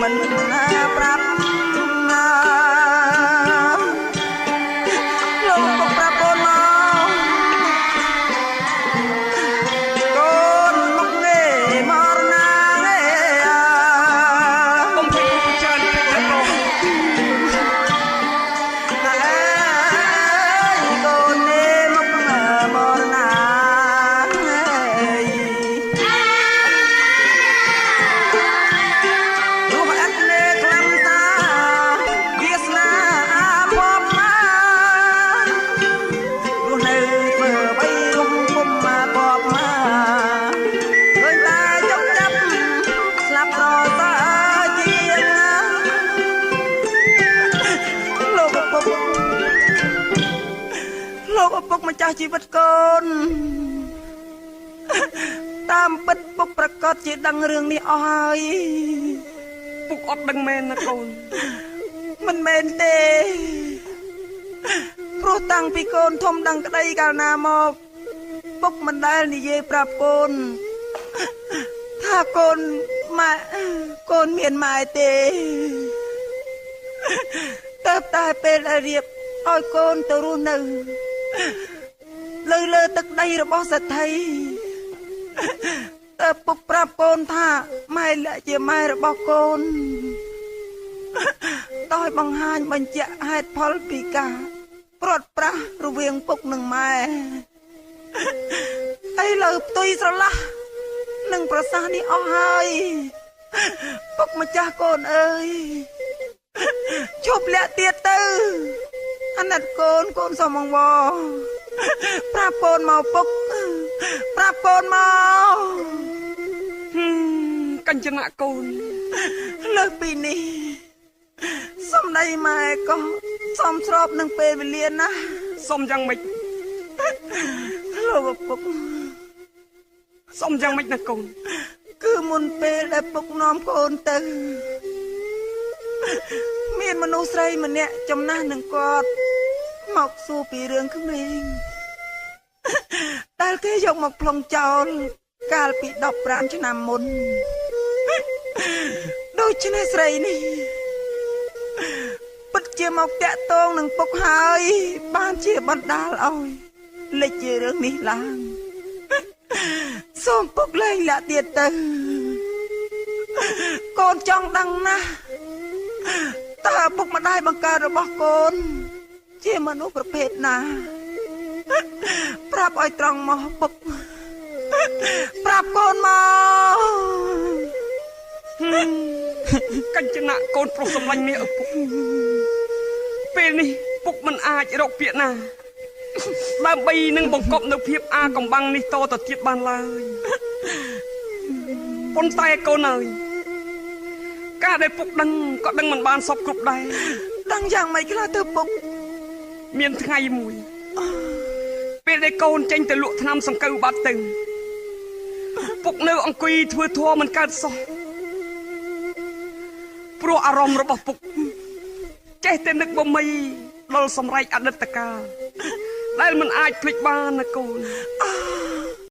មិនប្រាប់លោកពុកប្រាប់កូនមកកូនមកងាយមរណាឯកុំពេកច្រើនពេកណាកូនកូននេះមកមរណាពុកម្ចាស់ជីវិតកូនតាមពិតពុកប្រកាសជាដឹងរឿងនេះអស់ហើយពុកអត់ដឹងមែនណាកូនមិនមែនទេព្រោះតាំងពីកូនធំដឹងក្តីកាលណាមកពុកមិនដែលនិយាយប្រាប់កូនថាកូនមានម៉ែទេតែពេលរៀបឲ្យកូនទៅរស់នៅលើទឹកដីរបស់សេដ្ឋីតែពុកប្រាប់កូនថាម៉ែលាក់ជាម៉ែរបស់កូនដោយបង្ហាញបញ្ជាក់ហេតុផលពីការព្រាត់ប្រាសរវាងពុកនិងម៉ែឥឡូវផ្ទុយស្រឡះនឹងប្រសាសន៍នេះអស់ហើយពុកម្ចាស់កូនអើយជប់លាក់ទៀតទៅអាណិតកូនសុំអង្វរប្រាប់កូនមកពុកប្រាប់កូនមកកញ្ចនៈកូនលើសពីនេះសំដីម៉ែក៏សំស្របនឹងពេលវេលាណាសុំយ៉ាងម៉េចលោកពុកសុំយ៉ាងម៉េចណាកូនគឺមុនពេលដែលពុកនាំកូនទៅមានមនុស្សស្រីម្នាក់ចំណាស់នឹងគាត់មកសួរពីរឿងក្មេងដែលគេយកមកប្លង់ចោលកាលពី15ឆ្នាំមុនដូច្នេះស្រីនេះពិតជាមកតាក់ទងនឹងពុកហើយបានជាបណ្ដាលឲ្យលេចជារឿងនេះឡើងសូមពុកលែងលាក់ទៀតទៅកូនចង់ដឹងណាស់តើពុកម្ដាយបង្កើតរបស់កូនជាមនុស្សប្រភេទណាប្រាប់ឲ្យត្រង់មកពុកប្រាប់កូនមកកញ្ចនៈកូនប្រុសសម្លាញ់មាសឪពុកពេលនេះពុកមិនអាចរកពាក្យណាដើម្បីនឹងបង្កប់នៅភាពអាកំបាំងនេះតទៅទៀតបានឡើយប៉ុន្តែកូនអើយការដែលពុកដឹងក៏ដឹងមិនបានសពគ្រប់ដែរដឹងយ៉ាងម៉េចខ្លះទៅពុកមានថ្ងៃមួយពេលដែលកូនចេញទៅលក់ថ្នាំសង្កូវបាត់ទៅពុកនៅអង្គុយធ្វើធัวមិនកើតសោះព្រោះអារម្មណ៍របស់ពុកចេះតែនឹកបំមីដល់សម្រេចអតីតកាលដែលមិនអាចភ្លេចបានណាកូន